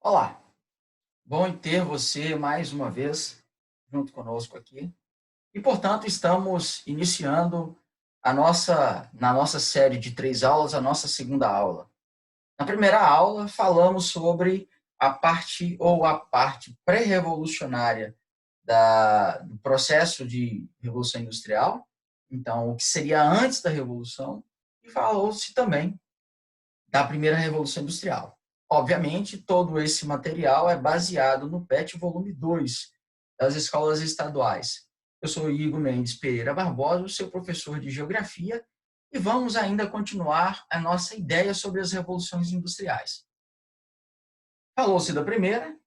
Olá, bom ter você mais uma vez junto conosco aqui. E, portanto, estamos iniciando na nossa série de 3 aulas, a nossa segunda aula. Na primeira aula, falamos sobre a parte pré-revolucionária do processo de Revolução Industrial, então, o que seria antes da Revolução, e falou-se também da primeira Revolução Industrial. Obviamente, todo esse material é baseado no PET volume 2 das escolas estaduais. Eu sou Igor Mendes Pereira Barbosa, seu professor de Geografia, e vamos ainda continuar a nossa ideia sobre as revoluções industriais. Falou-se da primeira,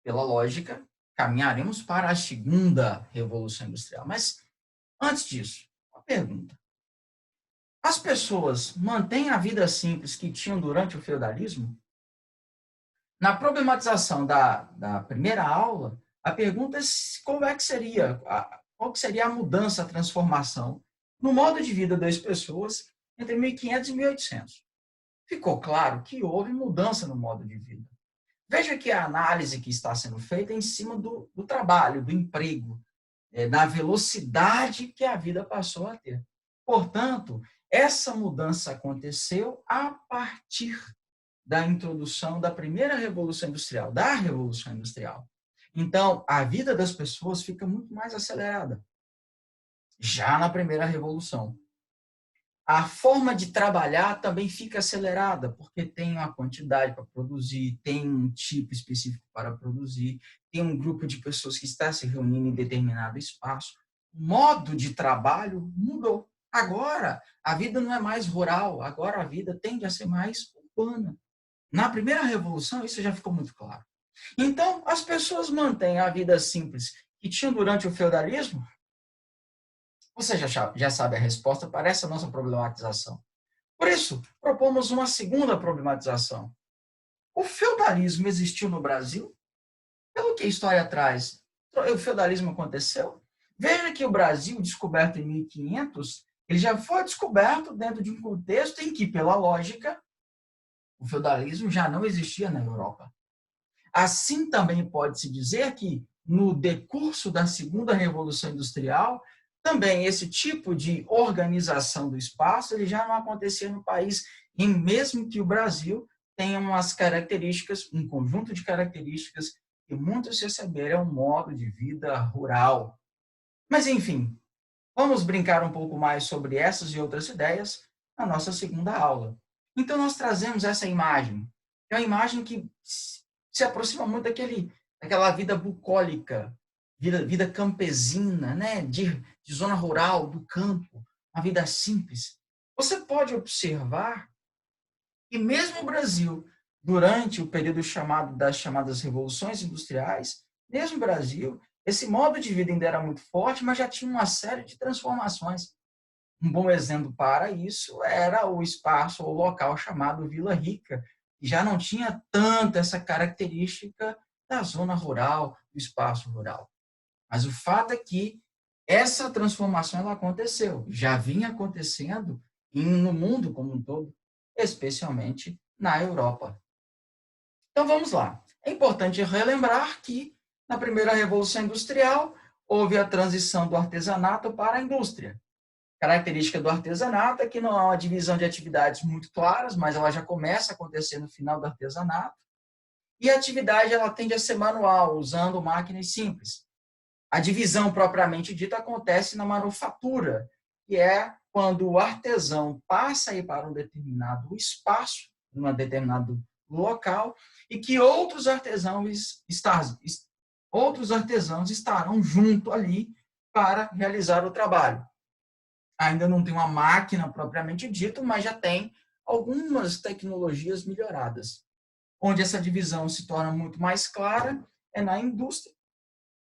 pela lógica, caminharemos para a segunda Revolução Industrial. Mas, antes disso, uma pergunta. As pessoas mantêm a vida simples que tinham durante o feudalismo? Na problematização da primeira aula, a pergunta é como é que seria, qual que seria a mudança, a transformação no modo de vida das pessoas entre 1500 e 1800. Ficou claro que houve mudança no modo de vida. Veja que a análise que está sendo feita é em cima do trabalho, do emprego, da velocidade que a vida passou a ter. Portanto, essa mudança aconteceu a partir da introdução da primeira revolução industrial, da revolução industrial. Então, a vida das pessoas fica muito mais acelerada, já na primeira revolução. A forma de trabalhar também fica acelerada, porque tem uma quantidade para produzir, tem um tipo específico para produzir, tem um grupo de pessoas que está se reunindo em determinado espaço. O modo de trabalho mudou. Agora, a vida não é mais rural, agora a vida tende a ser mais urbana. Na primeira revolução, isso já ficou muito claro. Então, as pessoas mantêm a vida simples que tinham durante o feudalismo? Você já sabe a resposta para essa nossa problematização. Por isso, propomos uma segunda problematização. O feudalismo existiu no Brasil? Pelo que a história traz, o feudalismo aconteceu? Veja que o Brasil, descoberto em 1500, ele já foi descoberto dentro de um contexto em que, pela lógica, o feudalismo já não existia na Europa. Assim também pode-se dizer que, no decurso da segunda Revolução Industrial, também esse tipo de organização do espaço ele já não acontecia no país, e mesmo que o Brasil tenha umas características, um conjunto de características que muitos receberam um modo de vida rural. Mas, enfim, vamos brincar um pouco mais sobre essas e outras ideias na nossa segunda aula. Então, nós trazemos essa imagem, que é uma imagem que se aproxima muito daquela vida bucólica, vida campesina, né? de zona rural, do campo, uma vida simples. Você pode observar que mesmo o Brasil, durante o período das chamadas revoluções industriais, mesmo o Brasil, esse modo de vida ainda era muito forte, mas já tinha uma série de transformações. Um bom exemplo para isso era o espaço ou local chamado Vila Rica, que já não tinha tanto essa característica da zona rural, do espaço rural. Mas o fato é que essa transformação ela aconteceu, já vinha acontecendo no mundo como um todo, especialmente na Europa. Então vamos lá. É importante relembrar que na primeira Revolução Industrial houve a transição do artesanato para a indústria. Característica do artesanato é que não há uma divisão de atividades muito claras, mas ela já começa a acontecer no final do artesanato. E a atividade ela tende a ser manual, usando máquinas simples. A divisão propriamente dita acontece na manufatura, que é quando o artesão passa a ir para um determinado espaço, um determinado local, e que outros artesãos estarão junto ali para realizar o trabalho. Ainda não tem uma máquina propriamente dita, mas já tem algumas tecnologias melhoradas. Onde essa divisão se torna muito mais clara é na indústria,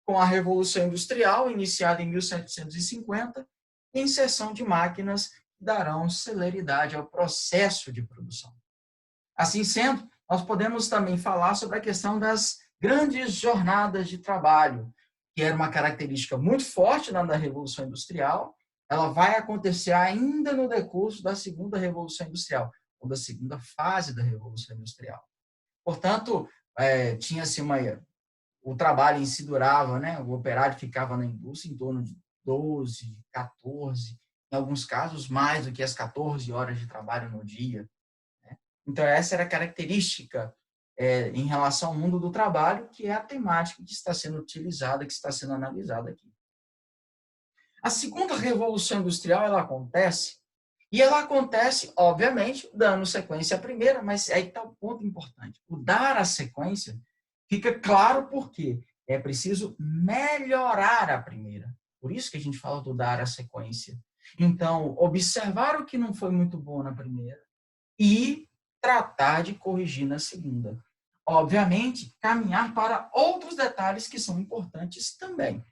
com a Revolução Industrial, iniciada em 1750, e a inserção de máquinas que darão celeridade ao processo de produção. Assim sendo, nós podemos também falar sobre a questão das grandes jornadas de trabalho, que era uma característica muito forte na Revolução Industrial. Ela vai acontecer ainda no decurso da segunda Revolução Industrial, ou da segunda fase da Revolução Industrial. Portanto, tinha-se o trabalho em si durava, né? O operário ficava na indústria em torno de 12, 14, em alguns casos mais do que as 14 horas de trabalho no dia. Né? Então, essa era a característica em relação ao mundo do trabalho, que é a temática que está sendo utilizada, que está sendo analisada aqui. A segunda revolução industrial, ela acontece, obviamente, dando sequência à primeira, mas aí está o ponto importante. O dar a sequência fica claro porque é preciso melhorar a primeira. Por isso que a gente fala do dar a sequência. Então, observar o que não foi muito bom na primeira e tratar de corrigir na segunda. Obviamente, caminhar para outros detalhes que são importantes também.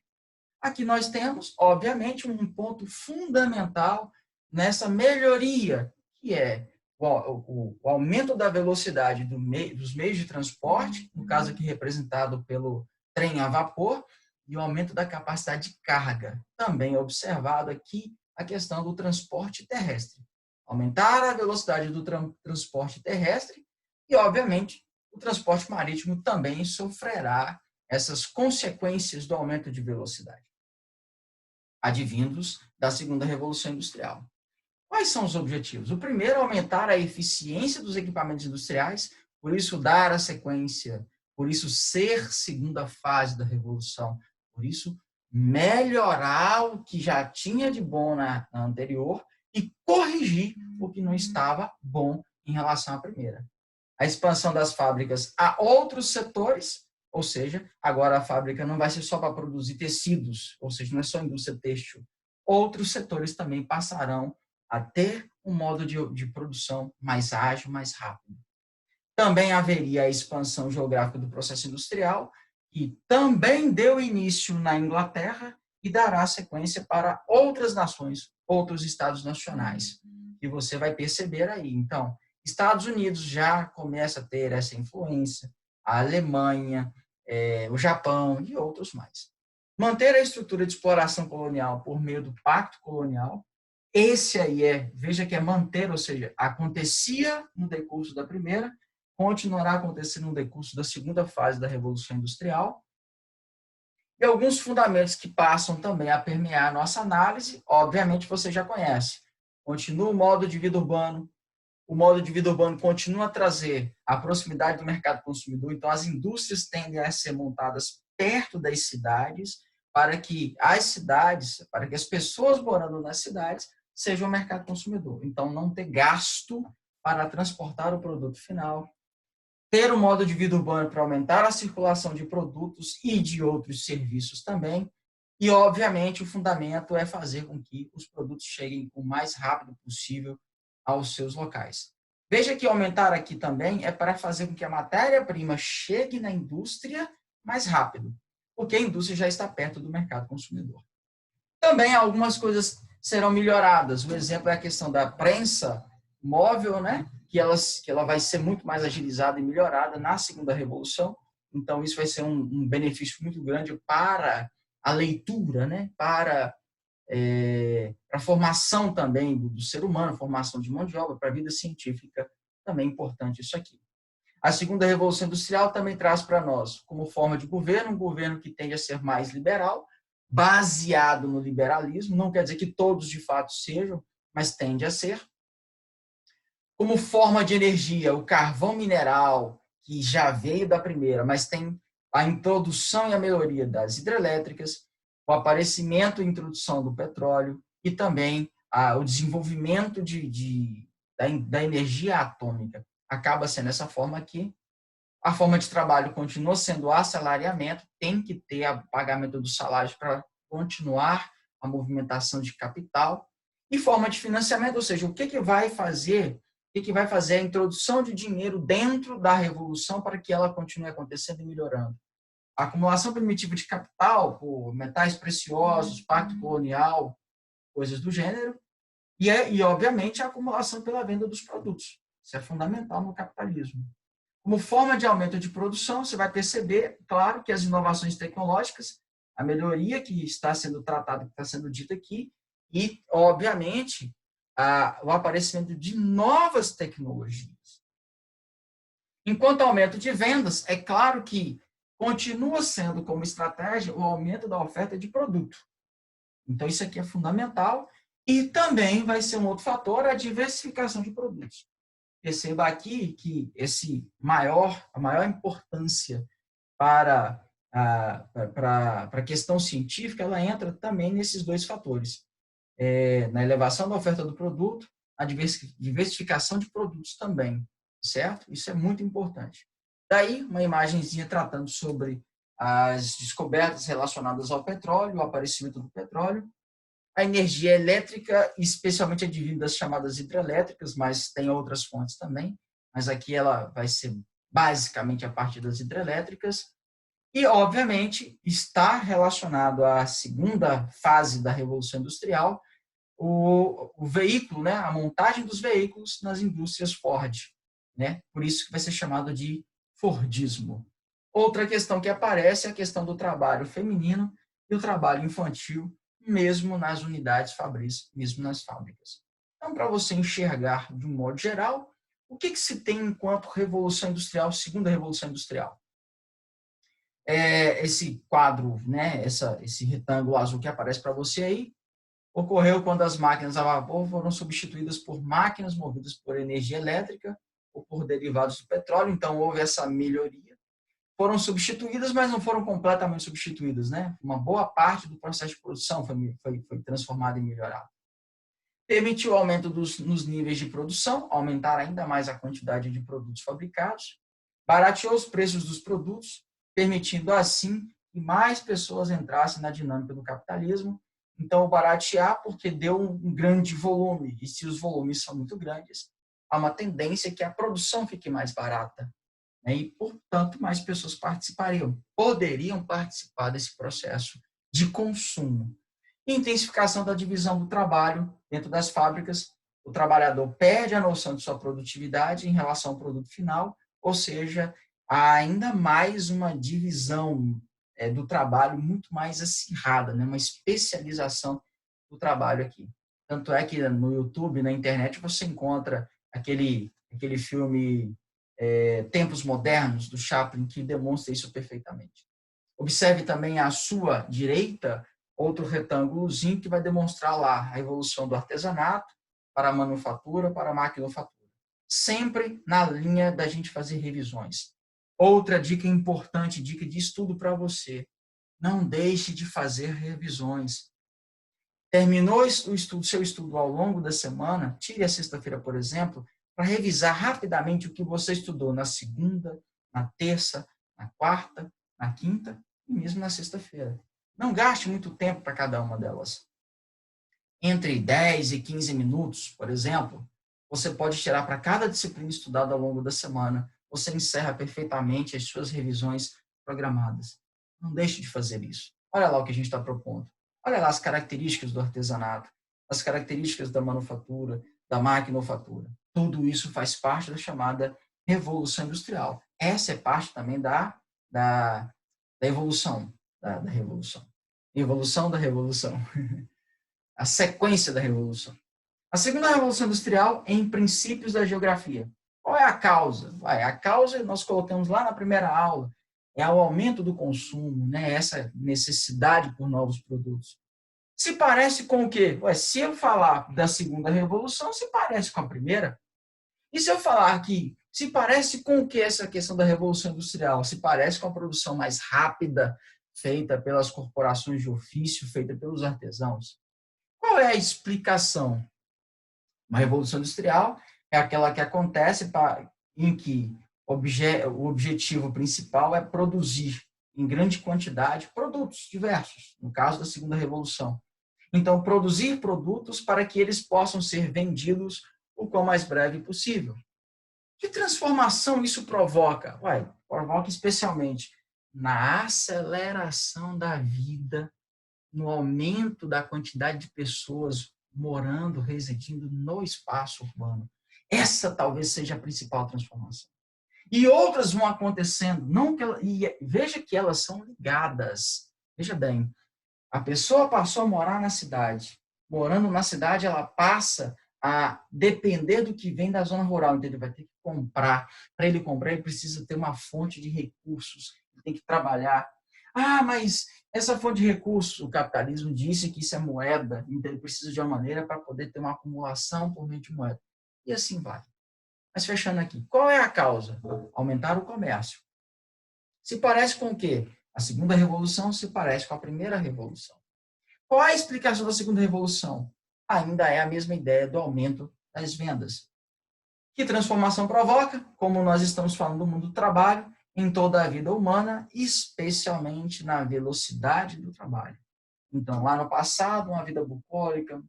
Aqui nós temos, obviamente, um ponto fundamental nessa melhoria, que é o aumento da velocidade dos meios de transporte, no caso aqui representado pelo trem a vapor, e o aumento da capacidade de carga. Também observado aqui a questão do transporte terrestre. Aumentar a velocidade do transporte terrestre e, obviamente, o transporte marítimo também sofrerá essas consequências do aumento de velocidade, advindos da segunda revolução industrial. Quais são os objetivos? O primeiro é aumentar a eficiência dos equipamentos industriais, por isso dar a sequência, por isso ser segunda fase da revolução, por isso melhorar o que já tinha de bom na anterior e corrigir o que não estava bom em relação à primeira. A expansão das fábricas a outros setores, ou seja, agora a fábrica não vai ser só para produzir tecidos, ou seja, não é só indústria têxtil. Outros setores também passarão a ter um modo de produção mais ágil, mais rápido. Também haveria a expansão geográfica do processo industrial, que também deu início na Inglaterra e dará sequência para outras nações, outros estados nacionais, que você vai perceber aí. Então, Estados Unidos já começa a ter essa influência, a Alemanha, o Japão e outros mais. Manter a estrutura de exploração colonial por meio do pacto colonial, esse aí veja que é manter, ou seja, acontecia no decurso da primeira, continuará acontecendo no decurso da segunda fase da Revolução Industrial, e alguns fundamentos que passam também a permear a nossa análise, obviamente você já conhece. Continua o modo de vida urbano, o modo de vida urbano continua a trazer a proximidade do mercado consumidor, então as indústrias tendem a ser montadas perto das cidades, para que as pessoas morando nas cidades sejam o mercado consumidor. Então, não ter gasto para transportar o produto final, ter um modo de vida urbano para aumentar a circulação de produtos e de outros serviços também, e, obviamente, o fundamento é fazer com que os produtos cheguem o mais rápido possível aos seus locais. Veja que aumentar aqui também é para fazer com que a matéria-prima chegue na indústria mais rápido, porque a indústria já está perto do mercado consumidor. Também algumas coisas serão melhoradas. Um exemplo é a questão da prensa móvel, né? que ela vai ser muito mais agilizada e melhorada na segunda revolução. Então, isso vai ser um benefício muito grande para a leitura, né? Para a formação também do ser humano, formação de mão de obra, para a vida científica, também é importante isso aqui. A segunda revolução industrial também traz para nós, como forma de governo, um governo que tende a ser mais liberal, baseado no liberalismo, não quer dizer que todos de fato sejam, mas tende a ser. Como forma de energia, o carvão mineral, que já veio da primeira, mas tem a introdução e a melhoria das hidrelétricas, o aparecimento e introdução do petróleo e também o desenvolvimento da energia atômica. Acaba sendo essa forma aqui. A forma de trabalho continua sendo o assalariamento, tem que ter o pagamento dos salários para continuar a movimentação de capital. E forma de financiamento, ou seja, o que vai fazer a introdução de dinheiro dentro da revolução para que ela continue acontecendo e melhorando. A acumulação primitiva de capital por metais preciosos, pacto colonial, coisas do gênero, e obviamente, a acumulação pela venda dos produtos. Isso é fundamental no capitalismo. Como forma de aumento de produção, você vai perceber, claro, que as inovações tecnológicas, a melhoria que está sendo tratada, que está sendo dita aqui, e, obviamente, o aparecimento de novas tecnologias. Enquanto aumento de vendas, é claro que continua sendo como estratégia o aumento da oferta de produto. Então, isso aqui é fundamental. E também vai ser um outro fator, a diversificação de produtos. Perceba aqui que a maior importância para a questão científica, ela entra também nesses dois fatores. Na elevação da oferta do produto, a diversificação de produtos também, certo? Isso é muito importante. Daí, uma imagenzinha tratando sobre as descobertas relacionadas ao petróleo, o aparecimento do petróleo, a energia elétrica, especialmente advinda das chamadas hidrelétricas, mas tem outras fontes também, mas aqui ela vai ser basicamente a partir das hidrelétricas, e, obviamente, está relacionado à segunda fase da Revolução Industrial, o veículo, né, a montagem dos veículos nas indústrias Ford, né? Por isso que vai ser chamado de Fordismo. Outra questão que aparece é a questão do trabalho feminino e o trabalho infantil, mesmo nas unidades fabris, mesmo nas fábricas. Então, para você enxergar de um modo geral, o que se tem enquanto Revolução Industrial, segunda Revolução Industrial? Esse quadro, né, esse retângulo azul que aparece para você aí, ocorreu quando as máquinas a vapor foram substituídas por máquinas movidas por energia elétrica ou por derivados do petróleo. Então, houve essa melhoria. Foram substituídas, mas não foram completamente substituídas, né? Uma boa parte do processo de produção foi transformada e melhorada. Permitiu o aumento nos níveis de produção, aumentar ainda mais a quantidade de produtos fabricados, barateou os preços dos produtos, permitindo assim que mais pessoas entrassem na dinâmica do capitalismo. Então, o baratear, porque deu um grande volume, e se os volumes são muito grandes, há uma tendência que a produção fique mais barata, né? E, portanto, mais pessoas poderiam participar desse processo de consumo. Intensificação da divisão do trabalho dentro das fábricas, o trabalhador perde a noção de sua produtividade em relação ao produto final, ou seja, há ainda mais uma divisão do trabalho muito mais acirrada, né? Uma especialização do trabalho aqui. Tanto é que no YouTube, na internet, você encontra aquele filme Tempos Modernos, do Chaplin, que demonstra isso perfeitamente. Observe também à sua direita outro retângulozinho que vai demonstrar lá a evolução do artesanato para a manufatura, para a maquinofatura. Sempre na linha da gente fazer revisões. Outra dica importante, dica de estudo para você. Não deixe de fazer revisões. Terminou o seu estudo ao longo da semana, tire a sexta-feira, por exemplo, para revisar rapidamente o que você estudou na segunda, na terça, na quarta, na quinta e mesmo na sexta-feira. Não gaste muito tempo para cada uma delas. Entre 10 e 15 minutos, por exemplo, você pode tirar para cada disciplina estudada ao longo da semana. Você encerra perfeitamente as suas revisões programadas. Não deixe de fazer isso. Olha lá o que a gente está propondo. Olha lá as características do artesanato, as características da manufatura, da maquinofatura. Tudo isso faz parte da chamada Revolução Industrial. Essa é parte também da evolução, da revolução. Evolução da revolução. A sequência da revolução. A segunda revolução industrial em princípios da geografia. Qual é a causa? A causa nós colocamos lá na primeira aula, é o aumento do consumo, né? Essa necessidade por novos produtos. Se parece com o quê? Se eu falar da segunda revolução, se parece com a primeira. E se eu falar que se parece com o que essa questão da revolução industrial? Se parece com a produção mais rápida feita pelas corporações de ofício, feita pelos artesãos. Qual é a explicação? Uma revolução industrial é aquela que acontece em que o objetivo principal é produzir em grande quantidade produtos diversos, no caso da segunda revolução. Então, produzir produtos para que eles possam ser vendidos o quão mais breve possível. Que transformação isso provoca? Provoca especialmente na aceleração da vida, no aumento da quantidade de pessoas morando, residindo no espaço urbano. Essa talvez seja a principal transformação. E outras vão acontecendo, e veja que elas são ligadas. Veja bem, a pessoa passou a morar na cidade. Morando na cidade, ela passa a depender do que vem da zona rural. Então, ele vai ter que comprar. Para ele comprar, ele precisa ter uma fonte de recursos, ele tem que trabalhar. Ah, mas essa fonte de recursos, o capitalismo disse que isso é moeda, então ele precisa de uma maneira para poder ter uma acumulação por meio de moeda. E assim vai. Mas fechando aqui, qual é a causa? Aumentar o comércio. Se parece com o quê? A segunda revolução se parece com a primeira revolução. Qual é a explicação da segunda revolução? Ainda é a mesma ideia do aumento das vendas. Que transformação provoca? Como nós estamos falando do mundo do trabalho, em toda a vida humana, especialmente na velocidade do trabalho. Então, lá no passado, uma vida bucólica,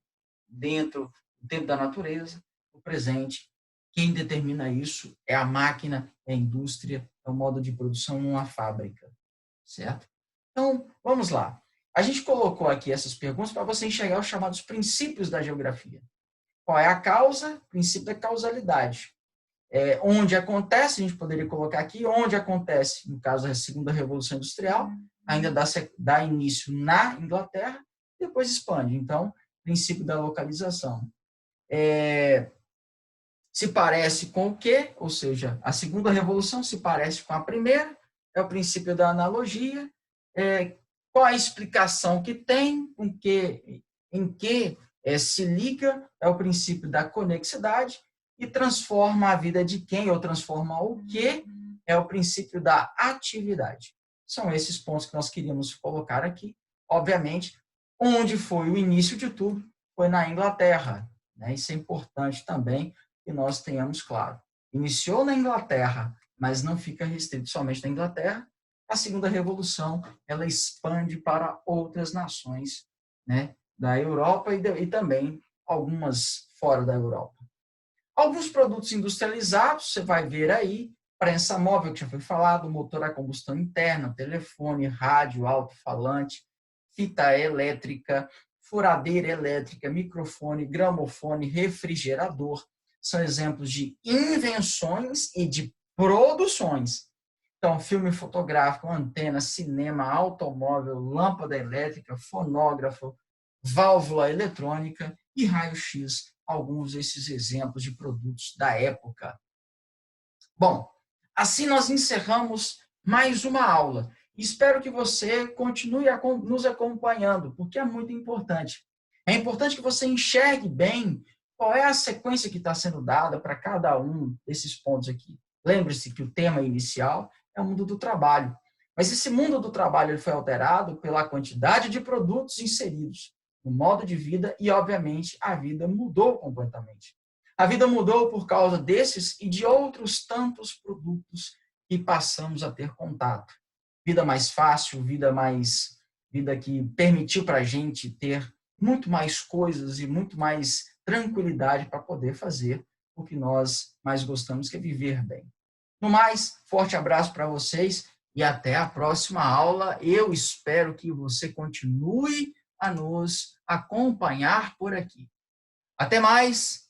dentro do tempo da natureza, no presente, quem determina isso é a máquina, é a indústria, é o modo de produção numa fábrica, certo? Então, vamos lá. A gente colocou aqui essas perguntas para você enxergar os chamados princípios da geografia. Qual é a causa? Princípio da causalidade. Onde acontece, a gente poderia colocar aqui, onde acontece, no caso da segunda revolução industrial, ainda dá início na Inglaterra, depois expande. Então, princípio da localização. Se parece com o quê? Ou seja, a segunda revolução se parece com a primeira, é o princípio da analogia. Qual a explicação que tem, em que se liga, é o princípio da conexidade, e transforma a vida de quem, ou transforma o que, é o princípio da atividade. São esses pontos que nós queríamos colocar aqui. Obviamente, onde foi o início de tudo foi na Inglaterra, né? Isso é importante também que nós tenhamos claro. Iniciou na Inglaterra, mas não fica restrito somente na Inglaterra. A segunda revolução, ela expande para outras nações, né, da Europa e também algumas fora da Europa. Alguns produtos industrializados, você vai ver aí, prensa móvel, que já foi falado, motor a combustão interna, telefone, rádio, alto-falante, fita elétrica, furadeira elétrica, microfone, gramofone, refrigerador. São exemplos de invenções e de produções. Então, filme fotográfico, antena, cinema, automóvel, lâmpada elétrica, fonógrafo, válvula eletrônica e raio-x, alguns desses exemplos de produtos da época. Bom, assim nós encerramos mais uma aula. Espero que você continue nos acompanhando, porque é muito importante. É importante que você enxergue bem qual é a sequência que está sendo dada para cada um desses pontos aqui. Lembre-se que o tema inicial é o mundo do trabalho. Mas esse mundo do trabalho ele foi alterado pela quantidade de produtos inseridos no modo de vida e, obviamente, a vida mudou completamente. A vida mudou por causa desses e de outros tantos produtos que passamos a ter contato. Vida mais fácil, vida que permitiu para a gente ter muito mais coisas e muito mais tranquilidade para poder fazer o que nós mais gostamos, que é viver bem. No mais, forte abraço para vocês e até a próxima aula. Eu espero que você continue a nos acompanhar por aqui. Até mais!